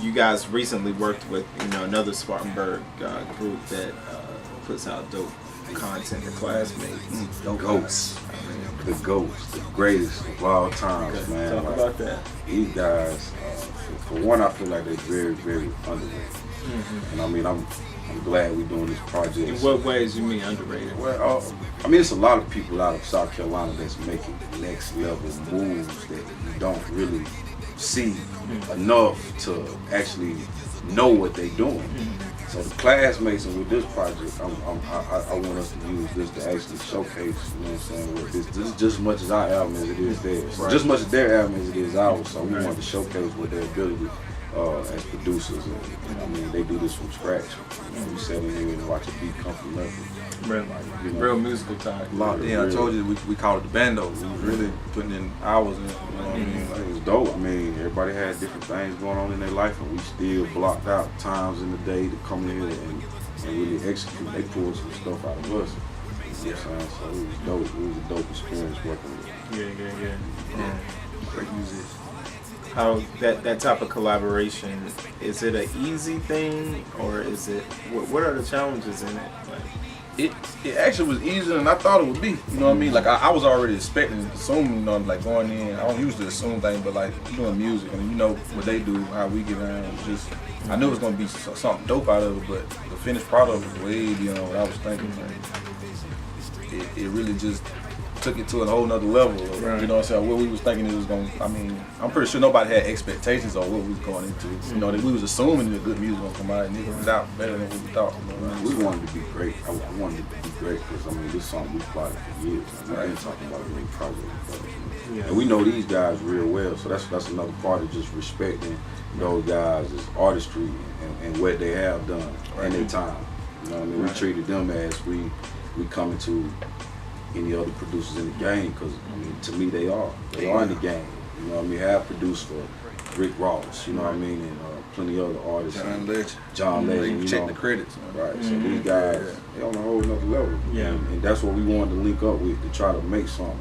You guys recently worked with another Spartanburg group that puts out dope content for classmates. The GOATs. The GOATs, the greatest of all times, man. Talk about that. These guys, for one, I feel like they're very, very underrated. And I mean, I'm glad we're doing this project. In what ways you mean underrated? Well, I mean, it's a lot of people out of South Carolina that's making next level moves that you don't really see enough to actually know what they're doing. So the classmates, and with this project, I want us to use this to actually showcase, you know what I'm saying, what this is just as much as our album as it is theirs. Right. Just as much as their album as it is ours. So we want to showcase what their ability as producers, and I mean, they do this from scratch. We sit in here and watch a beat come from nothing. Real musical time. I told you we called it the bando. We was really putting in hours in it. You know what I mean? Like, it was dope. I mean, everybody had different things going on in their life, and we still blocked out times in the day to come in and really execute. They pulled some stuff out of us. You know what I'm saying? So it was dope. It was a dope experience working with them. Yeah. Great music. How that type of collaboration, is it an easy thing, or is it, what are the challenges in it? Like, It actually was easier than I thought it would be. You know what I mean? Like I was already expecting, assuming, you know, like going in. I don't usually assume things, but like doing music and you know what they do, how we get around. Just I knew it was gonna be something dope out of it, but the finished product was way beyond what I was thinking. It really just took it to a whole nother level. Right. You know what I'm saying? What we was thinking it was going to, I mean, I'm pretty sure nobody had expectations of what we was going into. You know, that we was assuming that good music was going to come out and it turned out better than what we thought. You know, right? We wanted to be great. I wanted it to be great because, I mean, this song we plotted for years. We've been talking about a great project. And we know these guys real well, so that's another part of just respecting those guys' artistry and what they have done and their time. You know what I mean? We treated them as we coming to any other producers in the game, because I mean, to me they are in the game. You know what I mean? Have produced for Rick Ross, you know what I mean, and plenty of other artists. John Legend. Check the credits. Right. So these guys, they on a whole nother level. Yeah. And that's what we wanted to link up with to try to make something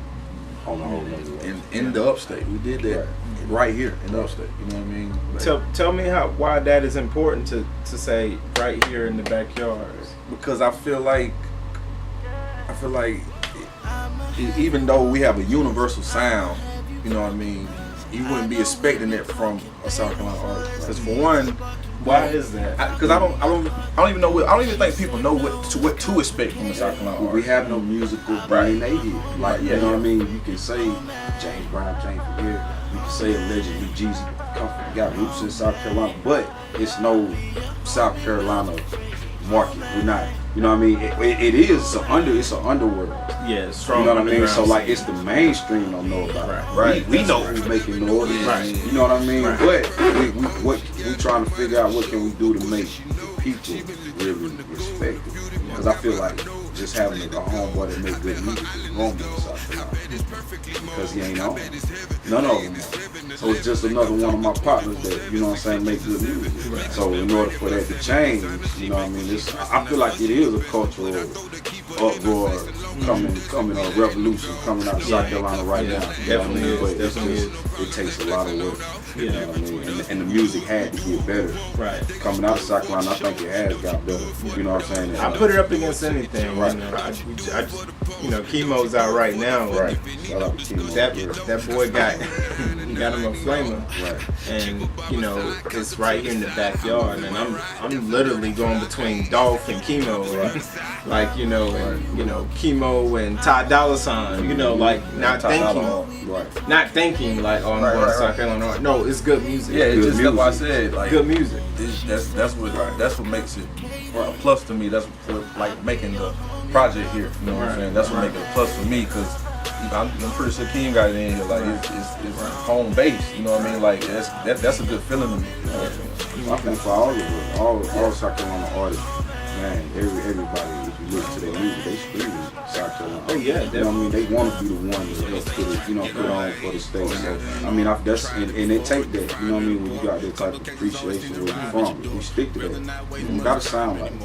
on a whole nother level. In the upstate, we did that right here in the upstate. You know what I mean? Like, tell me why that is important to say right here in the backyard. because I feel like even though we have a universal sound, you know what I mean, you wouldn't be expecting it from a South Carolina artist. Because for one, why is that? Because I don't even know I don't even think people know what to expect from a South Carolina artist. We have no musical DNA here. Like, you know what I mean? You can say James Brown came from here. You can say allegedly Jeezy got roots in South Carolina, but it's no South Carolina market. We're not. You know what I mean? It's an underworld. Yeah, strong. You know what I mean? So like, it's the mainstream don't know about it. Right. We know who's making noise. Right. You know what I mean? Right. But we trying to figure out what can we do to make people really respect it. Because I feel like just having a homeboy that make good music is wrong in South Carolina. Because he ain't on. None of them are. So it's just another one of my partners that, you know what I'm saying, make good music. Right. So in order for that to change, you know what I mean, I feel like it is a cultural uproar coming a revolution coming out of South Carolina right now. Definitely is. But Definitely is. It takes a lot of work. You know what I mean? And the music had to get better. Right. Coming out of South Carolina, I think it has got better. You know what I'm saying? I put it up against anything. Right. You know, I just, Chemo's out right now. Right. Shout out to Chemo. That boy got him a flamer. Right. And it's right here in the backyard, and I'm literally going between Dolph and Chemo, and like Chemo and Ty Dolla $ign, like not thinking like, oh, I'm going to South Carolina. No, it's good music. Yeah, it's just like I said, like good music. That's what makes it a plus to me. That's what, like, making the project here. You know what I'm saying? That's what makes it a plus for me, because I'm pretty sure Keem got it in here. Like it's home base. You know what I mean? Like that's a good feeling to me. You know what I'm saying? I think for all of us, all South Carolina artists, man, everybody, if you listen to their music, they scream South Carolina. Oh yeah, definitely. You know what I mean? They want to be the one to put on for the state. So I mean, and they take that. You know what I mean? When you got that type of appreciation where you're from, we stick to that. You gotta sound like it.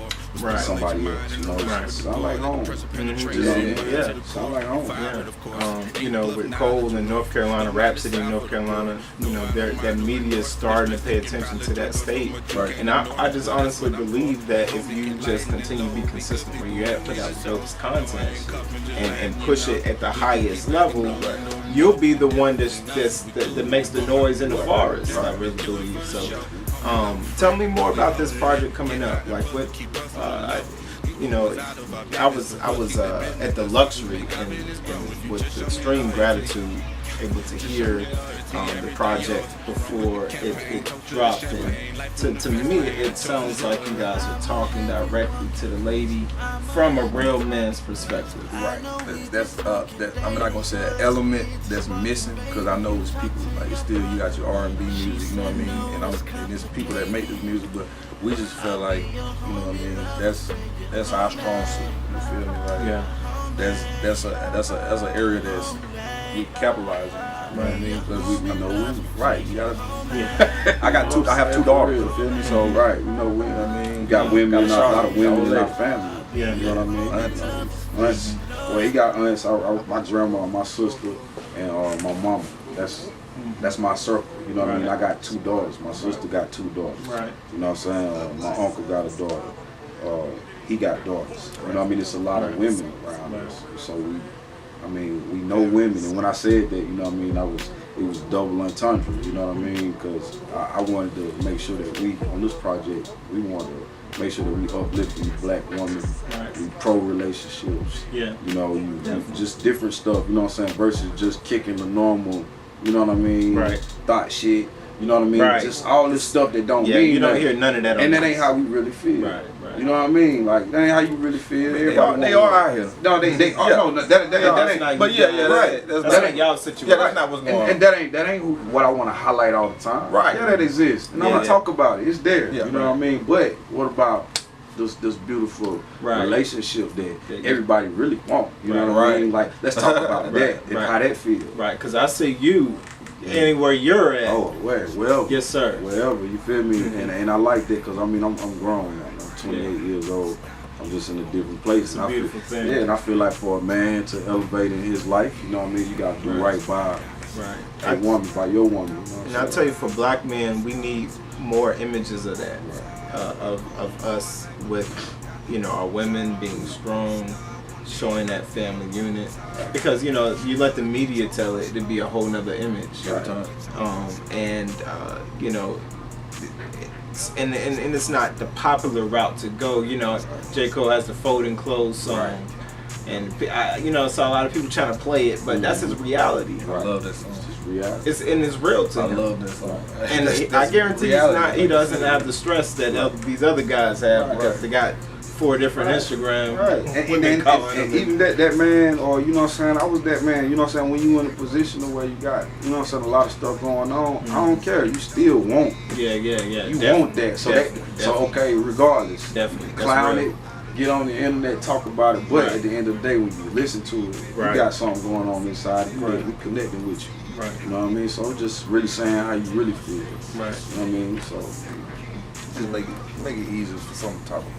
Right. somebody else. You know, Right. sound like home. Yeah. Sound like home. You know, with Cole in North Carolina, Rhapsody in North Carolina, you know, that media is starting to pay attention to that state. Right. And I just honestly believe that if you just continue to be consistent where you're at, put out the dopest content, and push it at the highest level, you'll be the one that makes the noise in the forest. I really believe so. Tell me more about this project coming up. Like what, you know, I was at the Luxury and with extreme gratitude able to hear the project before it dropped. And to me, it sounds like you guys are talking directly to the lady from a real man's perspective. Right. That's I'm not gonna say an element that's missing, because I know it's people like it's still, you got your R&B music, you know what I mean, and it's people that make this music, but we just felt like, you know what I mean, that's our strong suit. You feel me? Like, Yeah. That's an area that's we capitalize on. Right. I mean, because we know women. Right. You gotta. Yeah. I have two daughters. You feel me? So Right, we know women. I mean, We got women, a lot of women in our family. family. Yeah. You know what I mean? Aunts. Well, he got aunts. My grandma, my sister, and my mama. That's my circle. You know what I mean? I got two daughters. My sister got two daughters. Right. You know what I'm saying? My uncle got a daughter. He got daughters. You know what I mean? It's a lot of women around us. So we know women. And when I said that, you know what I mean, it was double entendre. You know what I mean? Because I wanted to make sure that we, on this project, we wanted to make sure that we uplift the black woman, we pro-relationships. Yeah. You know, you just different stuff, you know what I'm saying, versus just kicking the normal, you know what I mean, Right. thought shit, you know what I mean, Right. just all this stuff that don't Yeah, mean you don't nothing. hear none of that on And that this. ain't how we really feel. Right. You know what I mean? Like, that ain't how you really feel. They are out here. No, they are. Yeah. No, that That's ain't. not But you yeah, guys. that's That's not y'all situation. Yeah, that's not what's going on. And that ain't what I want to highlight all the time. Right. Yeah, that exists. And I'm Yeah, gonna yeah. talk about it. It's there. Yeah, you know what I mean? But what about this beautiful Right. relationship that Yeah. everybody really want? You know what I mean? Like, let's talk about that and Right. how that feels. Right, because I see you anywhere you're at. Oh, well. Yes, sir. Wherever, you feel me? And I like that because I mean I'm grown now. I'm 28 years old. I'm just in a different place. It's a and I beautiful feel, thing. Yeah, and I feel like for a man to elevate in his life, you know what I mean, you gotta do right by Right. a woman, by your woman. You know what And I'm I tell you, for black men, we need more images of that, of us with, you know, our women being strong, showing that family unit. Because, you know, you let the media tell it, it'd be a whole nother image. Every time. You know, and it's not the popular route to go. You know, J. Cole has the folding clothes song. Right. And, you know, so a lot of people trying to play it, but that's his reality. I love that song. It's reality. It's real to I him. love that song. And I guarantee he doesn't have the stress that these other guys have because they got 4 different Instagram. Right, women and calling them. even that man, or you know what I'm saying, I was that man, you know what I'm saying, when you in a position of where you got, you know what I'm saying, a lot of stuff going on, I don't care, you still want. Yeah. You want that, so okay, regardless, Definitely. clown That's it, get on the internet, talk about it, but at the end of the day, when you listen to it, you got something going on inside, we connecting with you. Right. You know what I mean? So just really saying how you really feel. Right. You know what I mean? So Just make it easier for something to talk about.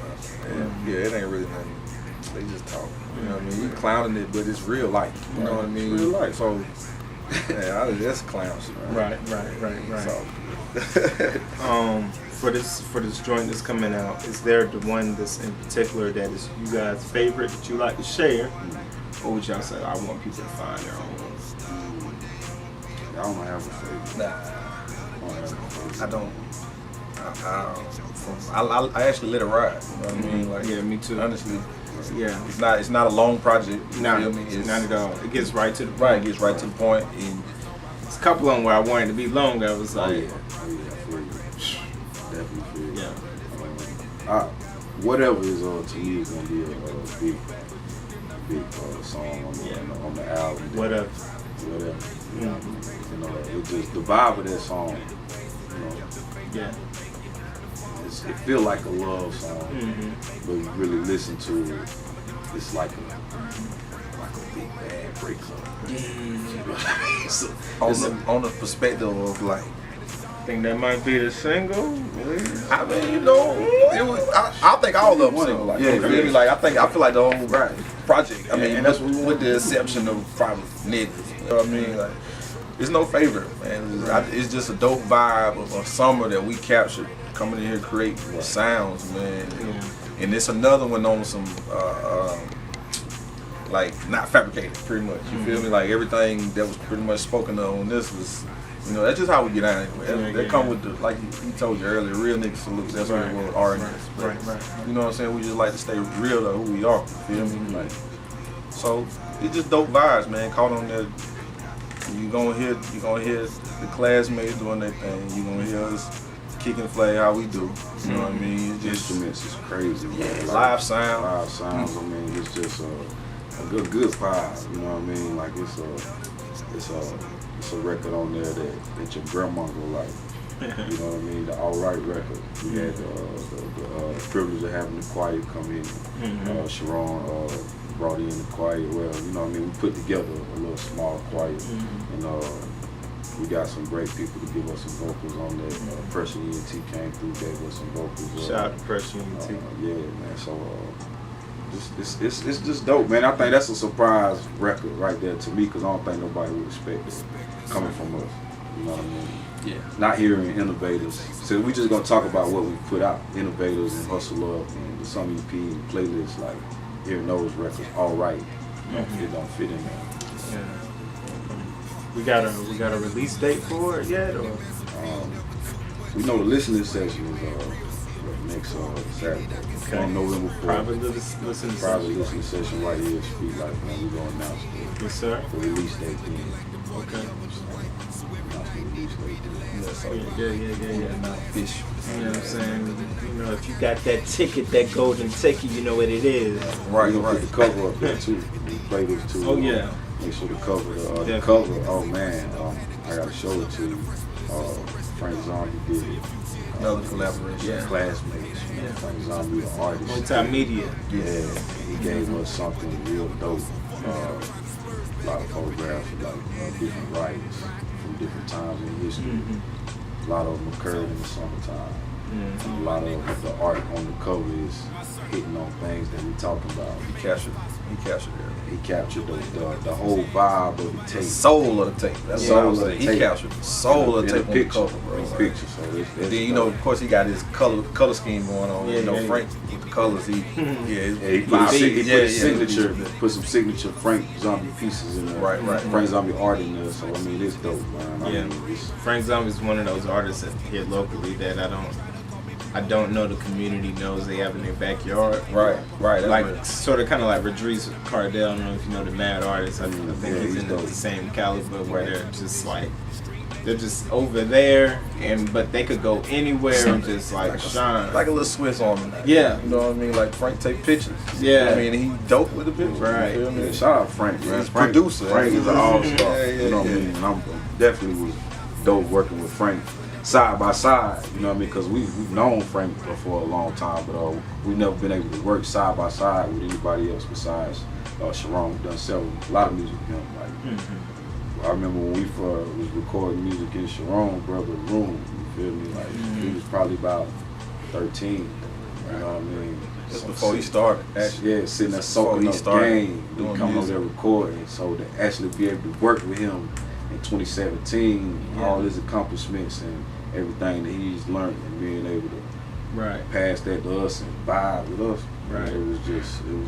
Yeah, it ain't really nothing. They just talk. You know what I mean? You clowning it, but it's real life. You know what I mean? It's real life. So, yeah, that's clown shit. Right. So, For this joint that's coming out, is there the one that's in particular that is you guys' favorite that you like to share? Or would y'all say, I want people to find their own? I don't have a favorite. I don't. I actually let it ride. You know what I mean? Like, Yeah, me too. honestly, Yeah. it's not a long project. You Not, feel me? It's, not at all. It gets right to the point. Right, it gets right to the point. And It's a couple of them where I wanted to be longer. I was Oh like, yeah, I feel you. Definitely feel you. yeah. Whatever is to me is gonna be a big song on the album. Whatever. Whatever. You know, it just the vibe of that song. You know, Yeah. it feel like a love song, but you really listen to it, it's like a big bad breakup. You know what I mean? So, on the perspective of like Think that might be the single? I mean, you know, it was. I think all of them single. Like, Yeah, you feel me? Like, I feel like the whole Right. project. I mean, and that's with the exception of probably Niggas. You know what I mean? Like, it's no favorite, man. It's just a dope vibe of a summer that we captured coming in here creating sounds, man. And it's another one on some like not fabricated, pretty much. You feel me? Like everything that was pretty much spoken of on this was, you know, that's just how we get out anyway. They come with the, like he told you earlier, real niggas salute. That's what it was, R&S. Right. You know what I'm saying? We just like to stay real to who we are. You feel me? Like, so it's just dope vibes, man. Caught on that. You gonna hear the classmates doing their thing. You gonna hear us kicking flag how we do. You know what I mean? It's just Instruments is crazy. yeah, Man. live sound. Live sounds. I mean, it's just a good vibe. You know what I mean? Like it's a record on there that your grandma will like. You know what I mean? The alright record. We had the privilege of having the choir come in. Sharon brought in the choir. Well, you know what I mean? We put together a little small choir, and we got some great people to give us some vocals on that. Pressure ENT came through, gave us some vocals. Shout out to Pressure ENT. Yeah, man. So it's just dope, man. I think that's a surprise record right there to me, because I don't think nobody would expect it coming from us. You know what I mean? Yeah. Not hearing Innovators. So we just gonna talk about what we put out. Innovators and Hustle Up and the Some EP playlists, like hearing those records, all right. It don't fit in there. Yeah. We got a release date for it yet, or? We know the listening session is next Saturday. Okay. On November 4th. Private listening Listening session right here at Street Life, man. We're gonna announce Yes, sir. the release date then. Okay. Announce the release date then. Yeah. Fish. You know what I'm saying? You know, if you got that ticket, that golden ticket, you know what it is. Right, We're gonna put the cover up there too. We play this too. Oh yeah. Make sure the cover, Definitely. oh man, I gotta show it to you. Frank Zombie did it. Another collaboration. Yeah. Classmates. Yeah. Frank Zombie, the artist. Multimedia. Yeah, he gave us something real dope. A lot of photographs of like different writers from different times in history. A lot of them occurred in the summertime. A lot of the art on the cover is hitting on things that we talking about. He captured it. He captured the whole vibe of the tape. Soul of the tape. That's what I was saying. He tape. captured the soul of the In tape a on the picture, cover, bro. in a Like, picture. So and then, you know, of course, he got his color scheme going on. Yeah, You know, yeah. Frank with the colors. He he put his signature, put some signature Frank Zombie pieces in there. Right. Frank Zombie art in there. So I mean, it's dope, man. I Yeah. mean, it's, Frank Zombie's one of those artists that here locally that I don't know the community knows they have in their backyard. Right. That's Like what- sort of kind of like Rodriguez Cardell. I don't know if you know the Mad Artist. I think Yeah, he's he's in the dope. same caliber where they're just over there, but they could go anywhere and just like shine. like a little Swiss Army. Yeah. You know what I mean? Like Frank take pictures. Yeah. You know what I mean, he dope with the pictures. Right. You feel me? yeah, shout out Frank, man. He's Frank, producer. Frank is an all-star. Yeah, You know what I mean? And I'm definitely was dope working with Frank side by side. You know what I mean? Because we've known Frank for a long time, but we've never been able to work side by side with anybody else besides Sharon. We've done a lot of music with him. Like I remember when we was recording music in Sharon brother's room. You feel me? Like he was probably about 13. You know what I mean? Just So before he started, actually. yeah, sitting there Before soaking he up started game, doing coming over music. there recording. So to actually be able to work with him in 2017, all his accomplishments and everything that he's learned and being able to Right. pass that to us and vibe with us, Right. it was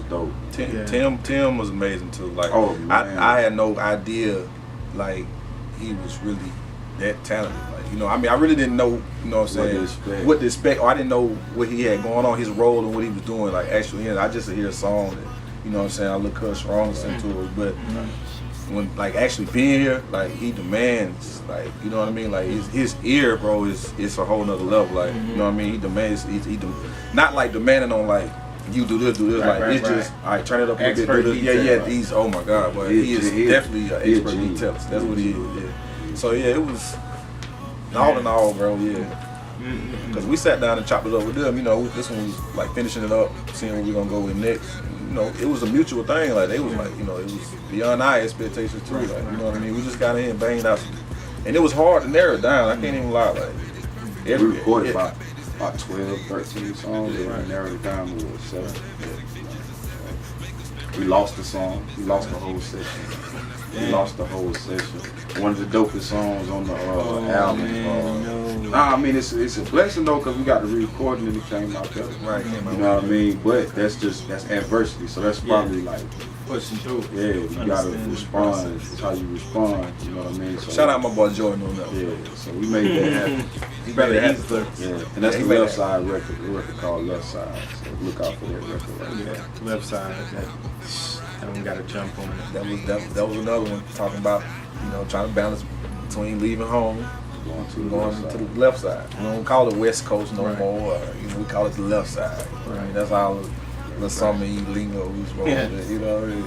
dope. Tim was amazing too. Like Oh, man. I had no idea like he was really that talented. Like, you know, I mean, I really didn't know, you know what I'm saying, what to expect, or I didn't know what he had going on, his role and what he was doing. Like actually, I just hear a song that, you know what I'm saying, I look up strong and sing to it, but when like actually being here, like he demands, like, you know what I mean, like his ear, bro, is a whole nother level. Like, you know what I mean, he demands, not like demanding on like you do this, Right, like it's right. just all right, turn it up a little Expert bit, do this. detail. He's oh my god, but he is definitely an expert detailist. That's what he is. Yeah. So yeah, it was all in all, bro. Yeah. Because we sat down and chopped it up with them. You know, this one was like finishing it up, seeing where we're gonna go with next. And, you know, it was a mutual thing. Like they was like, you know, it was beyond our expectations too. Like, you know what I mean? We just got in, banged out, and it was hard to narrow it down. I can't even lie. Like We recorded about 12, 13 songs, and we narrowed it down to 7. We lost the song. We lost the whole session. We lost the whole session. One of the dopest songs on the album. I mean, it's a blessing though, because we got to re-record and it came out better. Right. You know what I mean? But that's adversity. So that's probably like pushing through. Yeah, you gotta respond. It's how you respond. You know what I mean? So, shout out my boy Jordan on that. Yeah. So we made that happen. He made it happen. Yeah, and that's the Left Side record. The record called Left Side. So look out for that record right there. Left Side. That one got to jump on it. That was another one talking about, you know, trying to balance between leaving home, going to the left side. We don't call it West Coast no more. You know, we call it the left side. Right. I mean, that's our little summer lingo we supposed to, you know.